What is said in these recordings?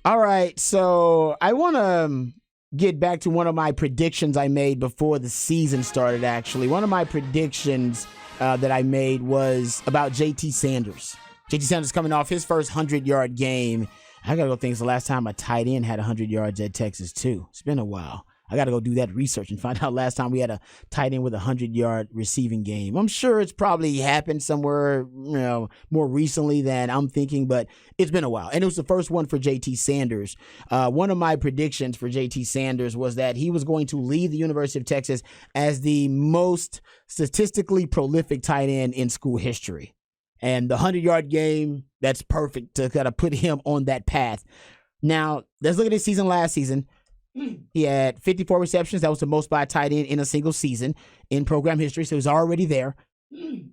All right, so I want to get back to one of my predictions I made before the season started, actually. One of my predictions that I made was about JT Sanders. JT Sanders coming off his first 100-yard game. I got to go think it's the last time a tight end had 100 yards at Texas, too. It's been a while. I got to go do that research and find out last time we had a tight end with a 100-yard receiving game. I'm sure it's probably happened somewhere, more recently than I'm thinking, but it's been a while. And it was the first one for JT Sanders. One of my predictions for JT Sanders was that he was going to lead the University of Texas as the most statistically prolific tight end in school history. And the 100-yard game, that's perfect to kind of put him on that path. Now, let's look at his season last season. He had 54 receptions. That was the most by a tight end in a single season in program history, so he was already there.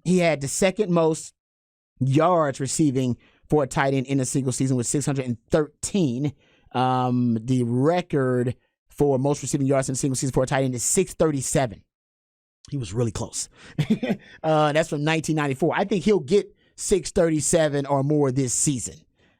He had the second most yards receiving for a tight end in a single season with 613. The record for most receiving yards in a single season for a tight end is 637. He was really close. That's from 1994. I think he'll get 637 or more this season.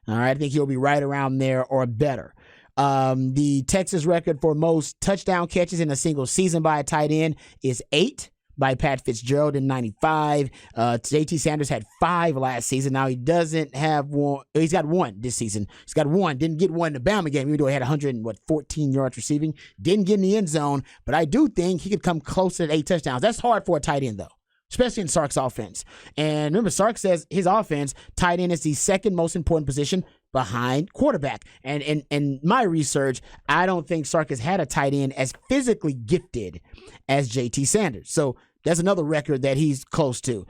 All right, I think he'll be right around there or better. The Texas record for most touchdown catches in a single season by a tight end is 8 by Pat Fitzgerald in 95. JT Sanders had 5 last season. Now he doesn't have one. He's got 1 this season. He's got 1. Didn't get 1 in the Bama game, even though he had 114 yards receiving. Didn't get in the end zone, but I do think he could come close to 8 touchdowns. That's hard for a tight end, though, especially in Sark's offense. And remember, Sark says his offense, tight end is the second most important position behind quarterback. And in my research, I don't think Sark has had a tight end as physically gifted as JT Sanders. So that's another record that he's close to.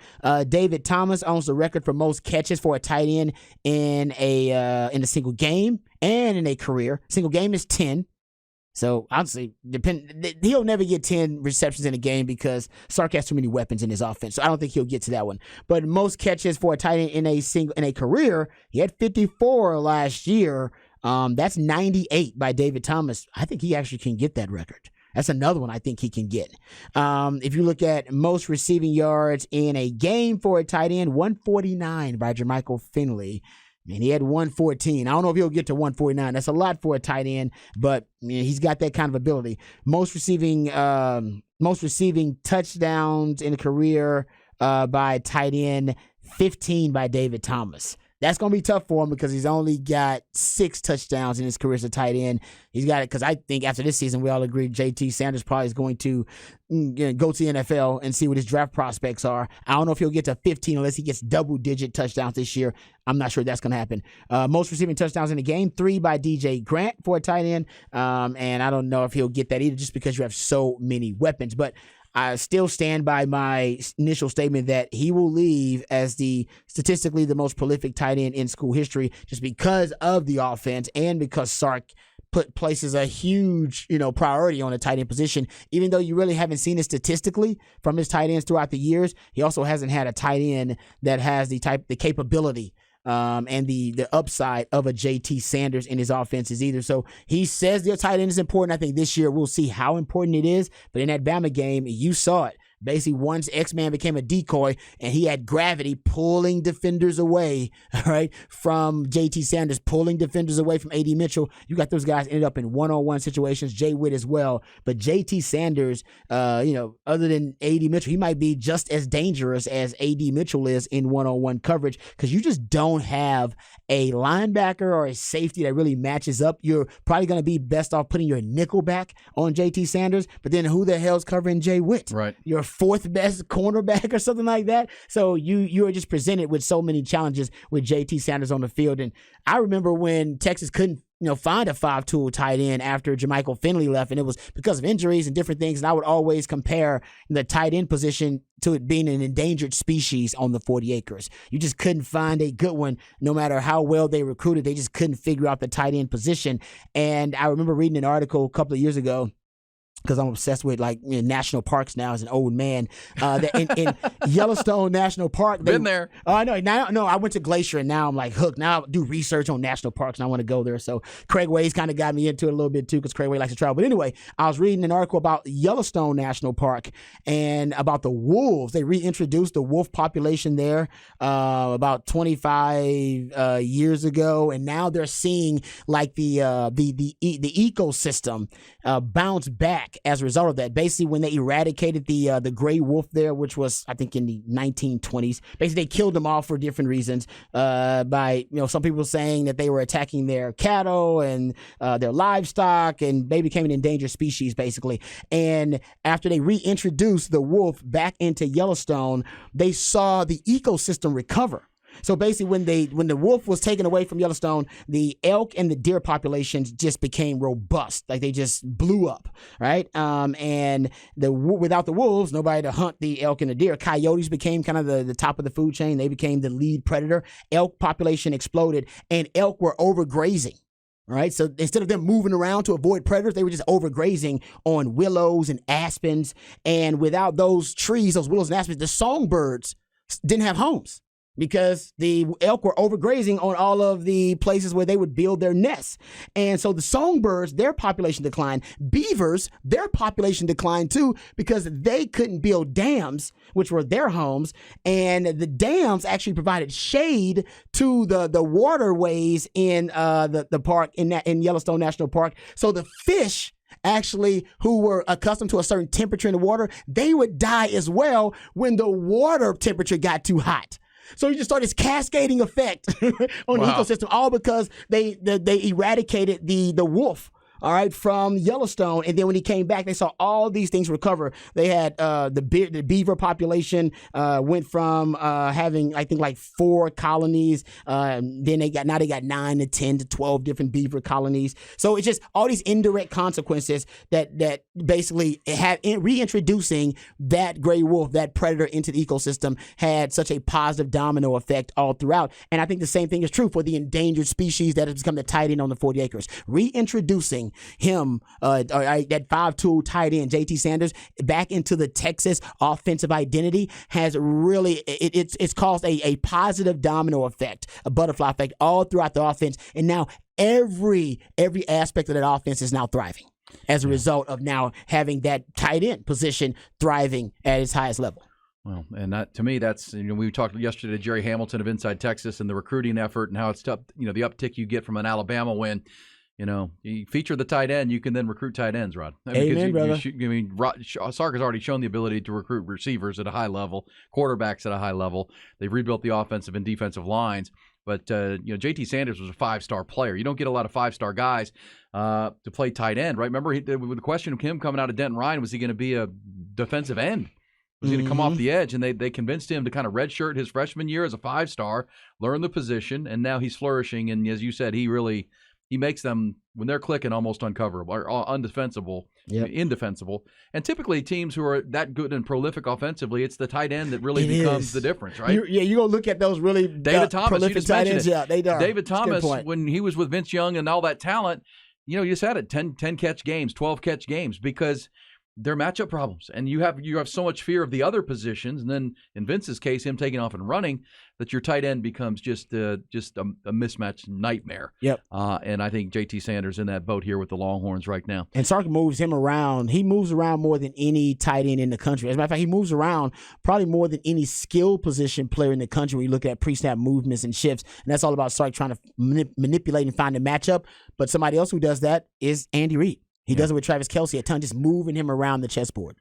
David Thomas owns the record for most catches for a tight end in a single game and in a career. Single game is 10. So honestly, he'll never get 10 receptions in a game because Sark has too many weapons in his offense. So I don't think he'll get to that one. But most catches for a tight end in a career, he had 54 last year. That's 98 by David Thomas. I think he actually can get that record. That's another one I think he can get. If you look at most receiving yards in a game for a tight end, 149 by Jermichael Finley. And he had 114. I don't know if he'll get to 149. That's a lot for a tight end, but he's got that kind of ability. Most receiving touchdowns in a career by tight end, 15 by David Thomas. That's going to be tough for him because he's only got 6 touchdowns in his career as a tight end. He's got it because I think after this season, we all agree JT Sanders probably is going to go to the NFL and see what his draft prospects are. I don't know if he'll get to 15 unless he gets double-digit touchdowns this year. I'm not sure that's going to happen. Most receiving touchdowns in the game, 3 by DJ Grant for a tight end. And I don't know if he'll get that either just because you have so many weapons. But I still stand by my initial statement that he will leave as statistically the most prolific tight end in school history just because of the offense and because Sark places a huge, priority on the tight end position. Even though you really haven't seen it statistically from his tight ends throughout the years, he also hasn't had a tight end that has the capability and the upside of a JT Sanders in his offenses either. So he says the tight end is important. I think this year we'll see how important it is. But in that Bama game, you saw it. Basically, once X-Man became a decoy and he had gravity pulling defenders away, right, from JT Sanders, pulling defenders away from A.D. Mitchell. You got those guys ended up in one-on-one situations, Jay Witt as well. But JT Sanders, other than A.D. Mitchell, he might be just as dangerous as A.D. Mitchell is in one-on-one coverage because you just don't have a linebacker or a safety that really matches up. You're probably going to be best off putting your nickel back on JT Sanders, but then who the hell's covering Jay Witt? Right. Your 4th best cornerback or something like that. So you are just presented with so many challenges with JT Sanders on the field. And I remember when Texas couldn't find a 5-tool tight end after Jermichael Finley left, and it was because of injuries and different things. And I would always compare the tight end position to it being an endangered species on the 40 acres. You just couldn't find a good one no matter how well they recruited. They just couldn't figure out the tight end position. And I remember reading an article a couple of years ago because I'm obsessed with national parks now as an old man. In Yellowstone National Park, been there. Oh, I know. Now, no, I went to Glacier and now I'm like hooked. Now I do research on national parks and I want to go there. So Craig Way's kind of got me into it a little bit too because Craig Way likes to travel. But anyway, I was reading an article about Yellowstone National Park and about the wolves. They reintroduced the wolf population there about 25 years ago, and now they're seeing like the ecosystem bounce back as a result of that. Basically, when they eradicated the gray wolf there, which was I think in the 1920s, basically they killed them all for different reasons. By some people saying that they were attacking their cattle and their livestock, and they became an endangered species basically. And after they reintroduced the wolf back into Yellowstone, they saw the ecosystem recover. So basically, when the wolf was taken away from Yellowstone, the elk and the deer populations just became robust. Like they just blew up, right? And without the wolves, nobody to hunt the elk and the deer. Coyotes became kind of the top of the food chain. They became the lead predator. Elk population exploded, and elk were overgrazing. All right, so instead of them moving around to avoid predators, they were just overgrazing on willows and aspens. And without those trees, those willows and aspens, the songbirds didn't have homes, because the elk were overgrazing on all of the places where they would build their nests. And so the songbirds, their population declined. Beavers, their population declined too, because they couldn't build dams, which were their homes. And the dams actually provided shade to the waterways in the park, in Yellowstone National Park. So the fish actually, who were accustomed to a certain temperature in the water, they would die as well when the water temperature got too hot. So you just saw this cascading effect on the ecosystem, all because they eradicated the wolf, all right, from Yellowstone. And then when he came back, they saw all these things recover. They had the beaver population went from having, I think, like 4 colonies. Then they got 9 to 10 to 12 different beaver colonies. So it's just all these indirect consequences that basically have reintroducing that gray wolf, that predator, into the ecosystem had such a positive domino effect all throughout. And I think the same thing is true for the endangered species that has become the tight end on the 40 acres. Reintroducing him, that 5-tool tight end, JT Sanders, back into the Texas offensive identity has really, it's caused a positive domino effect, a butterfly effect all throughout the offense. And now every aspect of that offense is now thriving as a result of now having that tight end position thriving at its highest level. Well, and that, to me, that's, we talked yesterday to Jerry Hamilton of Inside Texas and the recruiting effort and how it's tough, the uptick you get from an Alabama win. You feature the tight end, you can then recruit tight ends, Rod. Amen, brother. Sark has already shown the ability to recruit receivers at a high level, quarterbacks at a high level. They've rebuilt the offensive and defensive lines. But, JT Sanders was a 5-star player. You don't get a lot of 5-star guys to play tight end, right? Remember, the question of him coming out of Denton Ryan, was he going to be a defensive end? Was he going to come off the edge? And they convinced him to kind of redshirt his freshman year as a 5-star, learn the position, and now he's flourishing. And as you said, he makes them, when they're clicking, almost uncoverable or undefensible, indefensible. And typically teams who are that good and prolific offensively, it's the tight end that really becomes the difference, right? You're going to look at those really David Thomas, prolific tight ends. Yeah, they are. David Thomas, when he was with Vince Young and all that talent, you just had it, 10 catch games, 12 catch games, because they're matchup problems. And you have so much fear of the other positions, and then in Vince's case, him taking off and running, that your tight end becomes just a mismatch nightmare. Yep. And I think JT Sanders in that boat here with the Longhorns right now. And Sark moves him around. He moves around more than any tight end in the country. As a matter of fact, he moves around probably more than any skill position player in the country when you look at pre-snap movements and shifts. And that's all about Sark trying to manipulate and find a matchup. But somebody else who does that is Andy Reid. He does it with Travis Kelce a ton, just moving him around the chessboard.